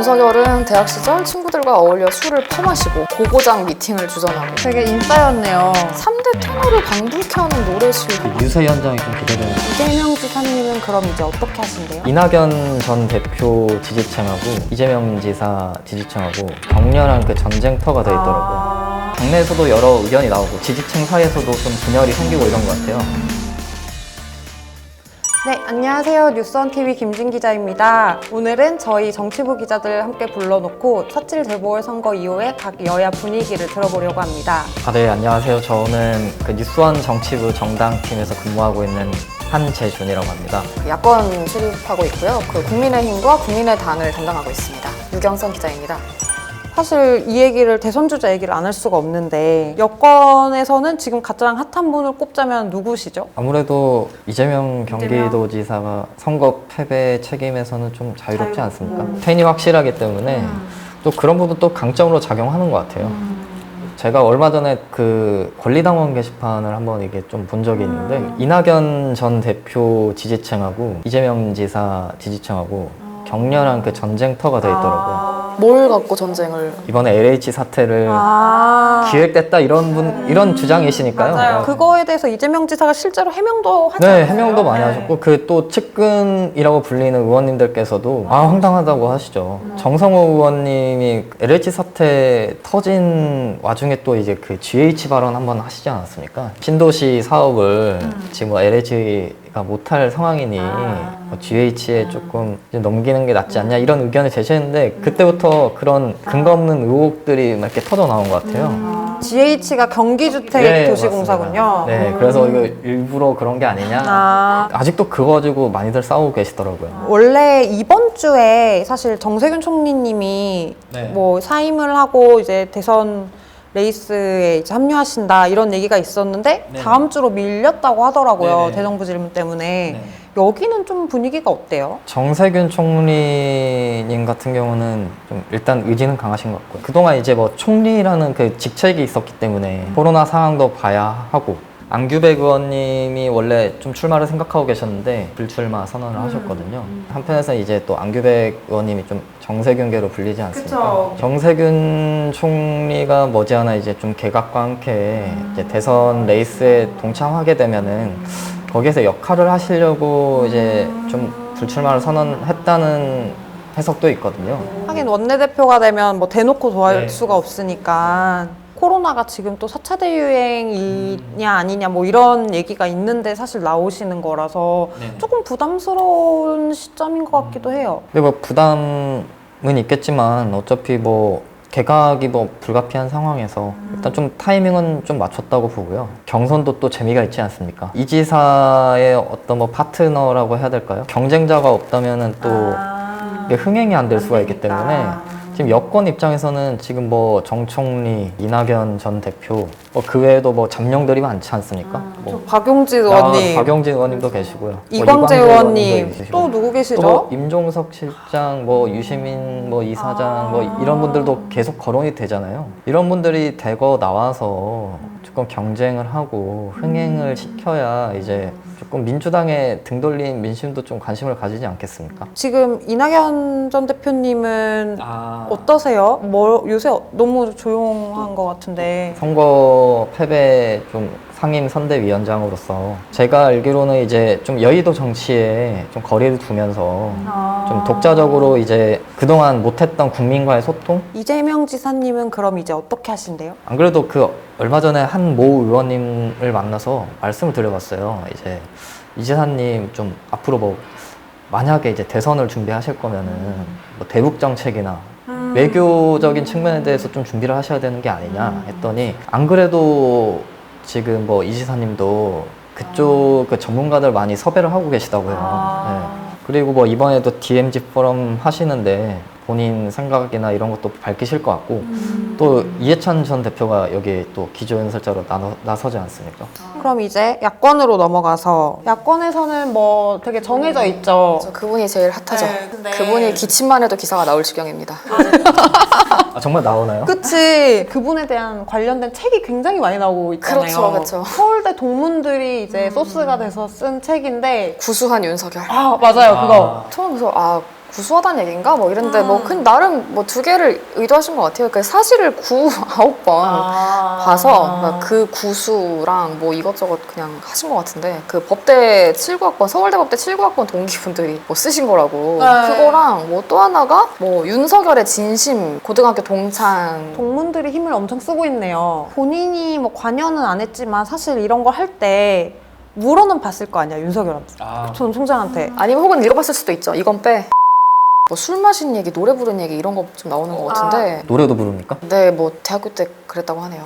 윤석열은 대학 시절 친구들과 어울려 술을 퍼마시고 고고장 미팅을 주전하고 되게 인싸였네요. 3대 테너를 방불케 하는 노래실. 유세 현장이 좀 기대되는. 이재명 지사님은 그럼 이제 어떻게 하신대요? 이낙연 전 대표 지지층하고 이재명 지사 지지층하고 격렬한 그 전쟁터가 돼 있더라고요. 당내에서도 여러 의견이 나오고 지지층 사이에서도 좀 분열이 생기고 이런 것 같아요. 네, 안녕하세요. 뉴스원TV 김진 기자입니다. 오늘은 저희 정치부 기자들 함께 불러놓고 4.7 재보궐선거 이후에 각 여야 분위기를 들어보려고 합니다. 네, 안녕하세요. 저는 그 뉴스원 정치부 정당팀에서 근무하고 있는 한재준이라고 합니다. 야권 출입하고 있고요. 그 국민의힘과 국민의당을 담당하고 있습니다. 유경선 기자입니다. 사실 이 얘기를 대선 주자 얘기를 안 할 수가 없는데 여권에서는 지금 가장 핫한 분을 꼽자면 누구시죠? 아무래도 이재명 경기도지사가 선거 패배 책임에서는 좀 자유롭지 않습니까? 퇴임이 확실하기 때문에 또 그런 부분 또 강점으로 작용하는 것 같아요. 제가 얼마 전에 그 권리당원 게시판을 한번 이게 좀 본 적이 있는데 이낙연 전 대표 지지층하고 이재명 지사 지지층하고 격렬한 그 전쟁터가 돼 있더라고요. 뭘 갖고 전쟁을? 이번에 LH 사태를 기획됐다 이런 주장이시니까요. 맞아요. 그거에 대해서 이재명 지사가 실제로 해명도 하지 않았어요? 네, 해명도 많이 하셨고 그 또 측근이라고 불리는 의원님들께서도 황당하다고 하시죠. 정성호 의원님이 LH 사태 터진 와중에 또 이제 그 GH 발언 한번 하시지 않았습니까? 신도시 사업을 지금 뭐 LH가 못할 상황이니 뭐 GH에 조금 이제 넘기는 게 낫지 않냐 이런 의견을 제시했는데 그때부터 그런 근거 없는 의혹들이 막 이렇게 터져 나온 것 같아요. GH가 경기주택 네, 도시공사군요. 맞습니다. 네, 그래서 이거 일부러 그런 게 아니냐. 아직도 그거 가지고 많이들 싸우고 계시더라고요. 원래 이번 주에 사실 정세균 총리님이 네. 뭐 사임을 하고 이제 대선 레이스에 이제 합류하신다 이런 얘기가 있었는데 네. 다음 주로 밀렸다고 하더라고요. 네네. 대정부 질문 때문에. 네. 여기는 좀 분위기가 어때요? 정세균 총리님 같은 경우는 좀 일단 의지는 강하신 것 같고요. 그동안 이제 뭐 총리라는 그 직책이 있었기 때문에 코로나 상황도 봐야 하고 안규백 의원님이 원래 좀 출마를 생각하고 계셨는데 불출마 선언을 하셨거든요. 한편에서 이제 또 안규백 의원님이 좀 정세균계로 불리지 않습니까? 그쵸. 정세균 총리가 머지않아 이제 좀 개각과 함께 이제 대선 레이스에 동참하게 되면은 거기에서 역할을 하시려고 이제 좀 불출마를 선언했다는 해석도 있거든요. 하긴 원내대표가 되면 뭐 대놓고 도와줄 네. 수가 없으니까 코로나가 지금 또 4차 대유행이냐 아니냐 뭐 이런 얘기가 있는데 사실 나오시는 거라서 네네. 조금 부담스러운 시점인 것 같기도 해요. 근데 뭐 부담은 있겠지만 어차피 뭐 개각이 뭐 불가피한 상황에서 일단 좀 타이밍은 좀 맞췄다고 보고요. 경선도 또 재미가 있지 않습니까? 이 지사의 어떤 뭐 파트너라고 해야 될까요? 경쟁자가 없다면은 또 이게 흥행이 안 될 수가 있기 때문에 지금 여권 입장에서는 지금 뭐 정 총리, 이낙연 전 대표 그 외에도 뭐 잠룡들이 많지 않습니까? 뭐 박용진 의원님, 박용진 의원님도 계시고요. 이광재 의원님도 의원님, 있으시고. 또 누구 계시죠? 또 임종석 실장, 뭐 유시민 뭐 이사장 뭐 이런 분들도 계속 거론이 되잖아요. 이런 분들이 대거 나와서 조금 경쟁을 하고 흥행을 시켜야 이제 조금 민주당에 등 돌린 민심도 좀 관심을 가지지 않겠습니까? 지금 이낙연 전 대표님은 어떠세요? 뭐 요새 너무 조용한 것 같은데. 선거 패배 좀 상임 선대위원장으로서 제가 알기로는 이제 좀 여의도 정치에 좀 거리를 두면서 좀 독자적으로 이제 그동안 못했던 국민과의 소통? 이재명 지사님은 그럼 이제 어떻게 하신대요? 안 그래도 그 얼마 전에 한 모 의원님을 만나서 말씀을 드려봤어요. 이제 이 지사님 좀 앞으로 뭐 만약에 이제 대선을 준비하실 거면은 뭐 대북 정책이나 외교적인 측면에 대해서 좀 준비를 하셔야 되는 게 아니냐 했더니 안 그래도 지금 뭐 이 지사님도 그쪽 그 전문가들 많이 섭외를 하고 계시다고요. 네. 그리고 뭐 이번에도 DMZ 포럼 하시는데 본인 생각이나 이런 것도 밝히실 것 같고 또 이해찬 전 대표가 여기 또 기조연설자로 나서지 않습니까? 그럼 이제 야권으로 넘어가서 야권에서는 뭐 되게 정해져 있죠. 그래서 그분이 제일 핫하죠. 네, 근데- 그분이 기침만 해도 기사가 나올 지경입니다. 아, 정말 나오나요? 그치. 그분에 대한 관련된 책이 굉장히 많이 나오고 있잖아요. 그렇죠, 그렇죠. 서울대 동문들이 이제 소스가 돼서 쓴 책인데 구수한 윤석열. 맞아요. 그거. 처음 그래서 구수하다는 얘기인가? 뭐 이런데 뭐 나름 뭐 두 개를 의도하신 것 같아요. 그 사실을 9번 봐서 그 구수랑 뭐 이것저것 그냥 하신 것 같은데 그 법대 79학번 서울대 법대 79학번 동기분들이 뭐 쓰신 거라고 그거랑 뭐 또 하나가 뭐 윤석열의 진심 고등학교 동창 동문들이 힘을 엄청 쓰고 있네요. 본인이 뭐 관여는 안 했지만 사실 이런 거 할 때 물어는 봤을 거 아니야, 윤석열한테. 전 총장한테. 아니면 혹은 읽어봤을 수도 있죠. 이건 빼. 뭐 술 마신 얘기, 노래 부른 얘기 이런 거 좀 나오는 것 같은데 노래도 부릅니까? 네, 뭐 대학교 때 그랬다고 하네요.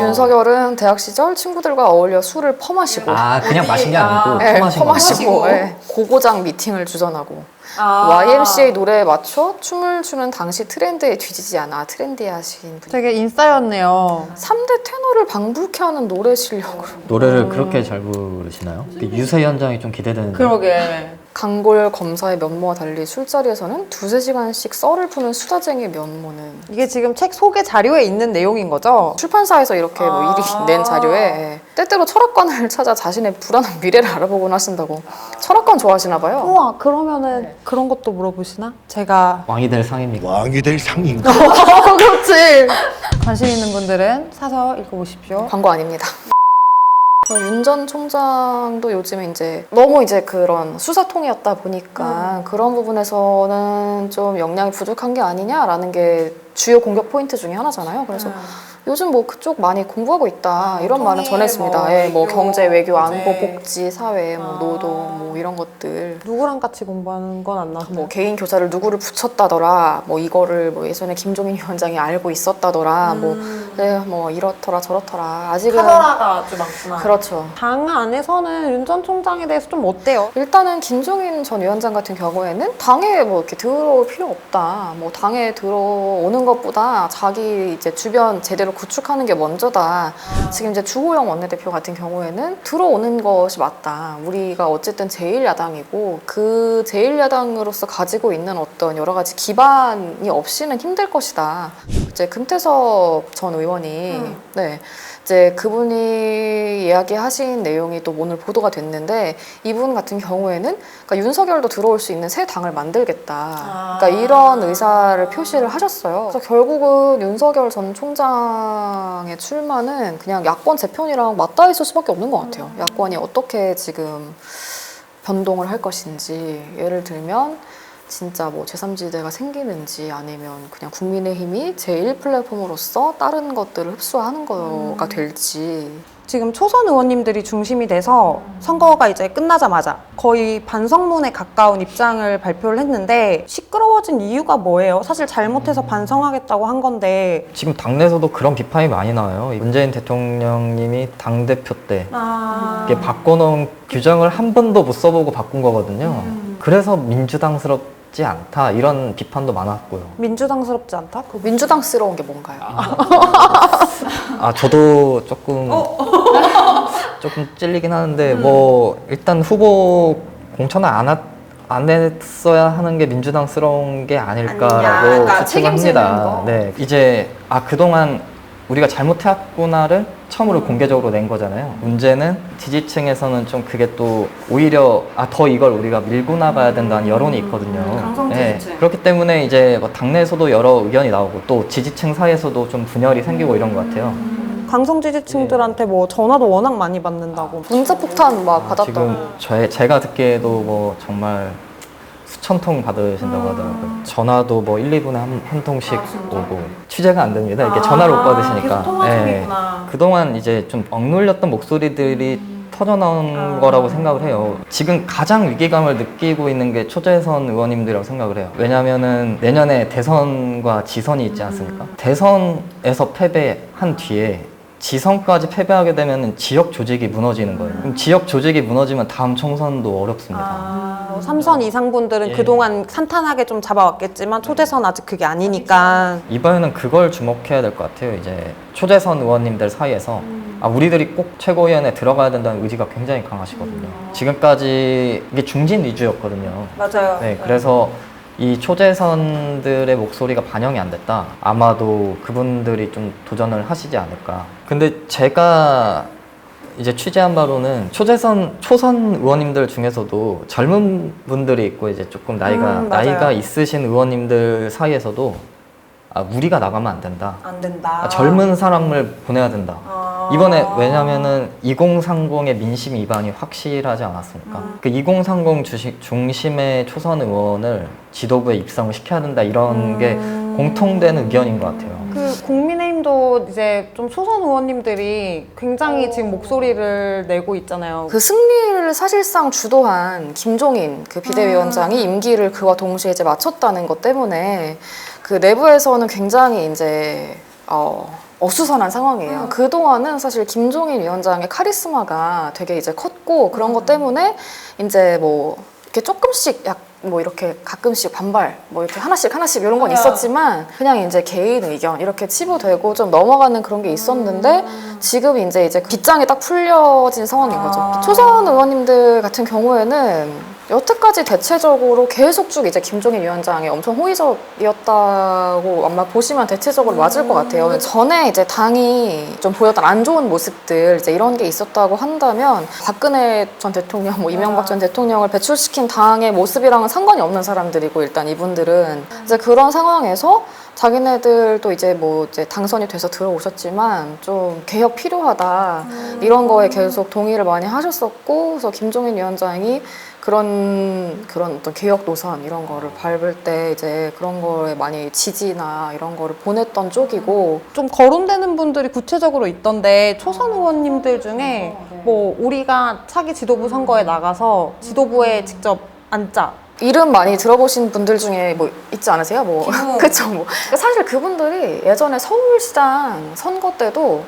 윤석열은 대학 시절 친구들과 어울려 술을 퍼마시고 그냥 마신 게 아니고 네, 퍼마신 퍼마시고 네, 고고장 미팅을 주전하고 YMCA 노래에 맞춰 춤을 추는 당시 트렌드에 뒤지지 않아 트렌디하신 분. 되게 인싸였네요. 3대 테너를 방불케 하는 노래 실력으로 노래를 그렇게 잘 부르시나요? 그 유세 현장이 좀 기대되는데. 그러게. 강골 검사의 면모와 달리 술자리에서는 2~3시간씩 썰을 푸는 수다쟁이 면모는 이게 지금 책 소개 자료에 있는 내용인 거죠? 출판사에서 이렇게 뭐 일이 낸 자료에 때때로 철학관을 찾아 자신의 불안한 미래를 알아보곤 하신다고. 철학관 좋아하시나 봐요. 우와, 그러면은 그런 것도 물어보시나? 제가 왕이 될 상입니까? 왕이 될 상인가? 그렇지. 관심 있는 분들은 사서 읽어보십시오. 광고 아닙니다. 윤 전 총장도 요즘에 이제 너무 이제 그런 수사통이었다 보니까 그런 부분에서는 좀 역량이 부족한 게 아니냐라는 게 주요 공격 포인트 중에 하나잖아요. 그래서 요즘 뭐 그쪽 많이 공부하고 있다 이런 말은 전했습니다. 뭐 예, 뭐 외교, 경제, 외교, 안보, 네. 복지, 사회, 뭐 노동, 뭐 이런 것들. 누구랑 같이 공부하는 건 안 나왔어요? 뭐 개인 교사를 누구를 붙였다더라. 뭐 이거를 뭐 예전에 김종인 위원장이 알고 있었다더라. 뭐, 네, 뭐 이렇더라 저렇더라. 아직은 카더라가 아주 많구나. 그렇죠. 당 안에서는 윤 전 총장에 대해서 좀 어때요? 일단은 김종인 전 위원장 같은 경우에는 당에 뭐 이렇게 들어올 필요 없다. 뭐 당에 들어오는 것보다 자기 이제 주변 제대로 구축하는 게 먼저다. 지금 이제 주호영 원내대표 같은 경우에는 들어오는 것이 맞다. 우리가 어쨌든 제1야당이고 그 제1야당으로서 가지고 있는 어떤 여러 가지 기반이 없이는 힘들 것이다. 이제 금태섭 전 의원이 네. 이제 그분이 이야기하신 내용이 또 오늘 보도가 됐는데 이분 같은 경우에는 그러니까 윤석열도 들어올 수 있는 새 당을 만들겠다. 그러니까 이런 의사를 표시를 하셨어요. 그래서 결국은 윤석열 전 총장의 출마는 그냥 야권 재편이랑 맞닿아 있을 수밖에 없는 것 같아요. 야권이 어떻게 지금 변동을 할 것인지 예를 들면 진짜 뭐 제3지대가 생기는지 아니면 그냥 국민의힘이 제1플랫폼으로서 다른 것들을 흡수하는 거가 될지. 지금 초선 의원님들이 중심이 돼서 선거가 이제 끝나자마자 거의 반성문에 가까운 입장을 발표를 했는데 시끄러워진 이유가 뭐예요? 사실 잘못해서 반성하겠다고 한 건데 지금 당내에서도 그런 비판이 많이 나와요. 문재인 대통령님이 당대표 때 이게 바꿔놓은 규정을 한 번도 못 써보고 바꾼 거거든요. 그래서 민주당스럽지 않다 이런 비판도 많았고요. 민주당스럽지 않다? 민주당스러운 게 뭔가요? 저도 조금 찔리긴 하는데 뭐 일단 후보 공천을 안 했어야 하는 게 민주당스러운 게 아닐까라고 그러니까 추측을 합니다. 네, 이제 그동안 우리가 잘못해왔구나를 처음으로 공개적으로 낸 거잖아요. 문제는 지지층에서는 좀 그게 또 오히려 더 이걸 우리가 밀고 나가야 된다는 여론이 있거든요. 강성 지지층. 네, 그렇기 때문에 이제 뭐 당내에서도 여러 의견이 나오고 또 지지층 사이에서도 좀 분열이 생기고 이런 것 같아요. 강성 지지층들한테 뭐 전화도 워낙 많이 받는다고. 문자 폭탄 막 받았던. 지금 제가 듣기에도 뭐 정말 수천 통 받으신다고 하더라고요. 전화도 뭐 1, 2분에 한 통씩 오고 취재가 안 됩니다. 이렇게 전화를 못 받으시니까. 계속 통화 중이구나. 그동안 이제 좀 억눌렸던 목소리들이 터져나온 거라고 생각을 해요. 지금 가장 위기감을 느끼고 있는 게 초재선 의원님들이라고 생각을 해요. 왜냐면은 내년에 대선과 지선이 있지 않습니까? 대선에서 패배한 뒤에 지선까지 패배하게 되면 지역 조직이 무너지는 거예요. 그럼 지역 조직이 무너지면 다음 총선도 어렵습니다. 3선 이상 분들은 예. 그동안 산탄하게 좀 잡아왔겠지만 초대선 아직 그게 아니니까. 이번에는 그걸 주목해야 될 것 같아요. 이제 초재선 의원님들 사이에서 우리들이 꼭 최고위원회에 들어가야 된다는 의지가 굉장히 강하시거든요. 지금까지 이게 중진 위주였거든요. 맞아요. 네, 그래서 이 초재선들의 목소리가 반영이 안 됐다. 아마도 그분들이 좀 도전을 하시지 않을까. 근데 제가 이제 취재한 바로는 초선 의원님들 중에서도 젊은 분들이 있고 이제 조금 맞아요. 나이가 있으신 의원님들 사이에서도 무리가 나가면 안 된다. 안 된다. 젊은 사람을 보내야 된다. 이번에 왜냐면은 2030의 민심 위반이 확실하지 않았습니까? 그 2030 중심의 초선 의원을 지도부에 입성을 시켜야 된다 이런 게 공통된 의견인 것 같아요. 그 국민의힘도 이제 좀 초선 의원님들이 굉장히 지금 목소리를 내고 있잖아요. 그 승리를 사실상 주도한 김종인 그 비대위원장이 임기를 그와 동시에 이제 마쳤다는 것 때문에 그 내부에서는 굉장히 이제 어수선한 상황이에요. 그동안은 사실 김종인 위원장의 카리스마가 되게 이제 컸고 그런 것 때문에 이제 뭐 이렇게 조금씩 뭐 이렇게 가끔씩 반발 뭐 이렇게 하나씩 이런 건 있었지만 그냥 이제 개인 의견 이렇게 치부되고 좀 넘어가는 그런 게 있었는데 지금 이제 빗장이 딱 풀려진 상황인 거죠. 초선 의원님들 같은 경우에는 여태까지 대체적으로 계속 쭉 이제 김종인 위원장이 엄청 호의적이었다고 아마 보시면 대체적으로 맞을 것 같아요. 전에 이제 당이 좀 보였던 안 좋은 모습들 이제 이런 게 있었다고 한다면 박근혜 전 대통령, 뭐 이명박 전 대통령을 배출시킨 당의 모습이랑은 상관이 없는 사람들이고 일단 이분들은 이제 그런 상황에서 자기네들도 이제 뭐 이제 당선이 돼서 들어오셨지만 좀 개혁 필요하다 이런 거에 계속 동의를 많이 하셨었고 그래서 김종인 위원장이 그런 어떤 개혁 노선 이런 거를 밟을 때 이제 그런 거에 많이 지지나 이런 거를 보냈던 쪽이고 좀 거론되는 분들이 구체적으로 있던데 초선 의원님들 중에 뭐 우리가 차기 지도부 선거에 나가서 지도부에 직접 앉자. 이름 많이 들어보신 분들 중에 뭐 있지 않으세요? 뭐 그쵸 뭐 사실 그분들이 예전에 서울시장 선거 때도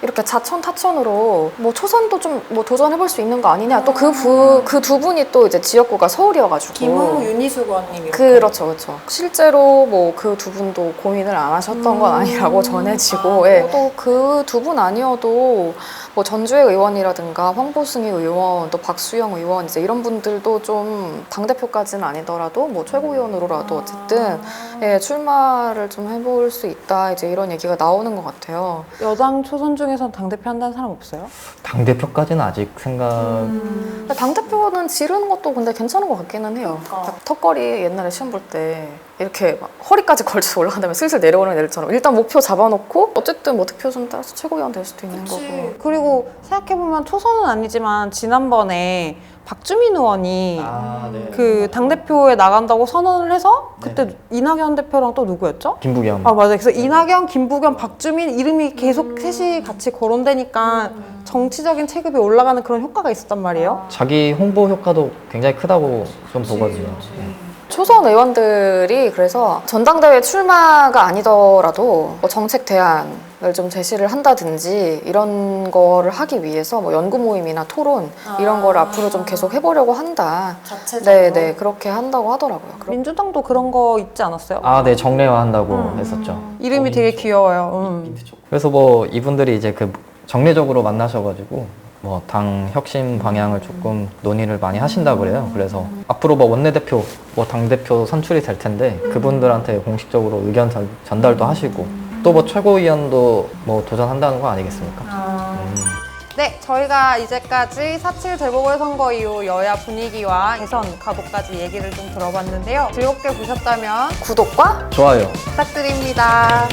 이렇게 자천타천으로 뭐 초선도 좀 뭐 도전해볼 수 있는 거 아니냐 또 그 두 분이 또 이제 지역구가 서울이어가지고 김웅, 윤희숙 의원님이 그렇죠. 실제로 뭐 그 두 분도 고민을 안 하셨던 건 아니라고 전해지고 또 그 두 분 아니어도 뭐 전주의 의원이라든가 황보승희 의원 또 박수영 의원 이제 이런 분들도 좀 당대표까지는 아니더라도 뭐 최고위원으로라도 어쨌든 출마를 좀 해볼 수 있다 이제 이런 얘기가 나오는 것 같아요. 여당 초선 중에서 당대표 한다는 사람 없어요? 당대표까지는 아직 생각 당대표는 지르는 것도 근데 괜찮은 것 같기는 해요. 턱걸이 옛날에 시험 볼 때 이렇게 막 허리까지 걸쳐서 올라간 다음에 슬슬 내려오는 애들처럼 일단 목표 잡아놓고 어쨌든 뭐 득표좀 따라서 최고위원 될 수도 있는 거고. 그리고 생각해보면 초선은 아니지만 지난번에 박주민 의원이 그 당대표에 나간다고 선언을 해서 그때 이낙연 대표랑 또 누구였죠? 김부겸. 아 맞아요. 그래서 이낙연, 김부겸, 박주민 이름이 계속 셋이 같이 거론되니까 정치적인 체급이 올라가는 그런 효과가 있었단 말이에요. 자기 홍보 효과도 굉장히 크다고 좀 보거든요. 초선 의원들이 그래서 전당대회 출마가 아니더라도 뭐 정책 대안을 좀 제시를 한다든지 이런 거를 하기 위해서 뭐 연구 모임이나 토론 이런 거를 앞으로 좀 계속 해보려고 한다. 네, 그렇게 한다고 하더라고요. 민주당도 그런 거 있지 않았어요? 네, 정례화한다고 했었죠. 이름이 되게 귀여워요. 그래서 뭐 이분들이 이제 그 정례적으로 만나셔가지고 뭐 당 혁신 방향을 조금 논의를 많이 하신다 그래요. 그래서 앞으로 뭐 원내대표, 뭐 당대표 선출이 될 텐데 그분들한테 공식적으로 의견 전달도 하시고 또 뭐 최고위원도 뭐 도전한다는 거 아니겠습니까? 네, 저희가 이제까지 4.7 재보궐선거 이후 여야 분위기와 대선 각오까지 얘기를 좀 들어봤는데요. 즐겁게 보셨다면 구독과 좋아요. 부탁드립니다.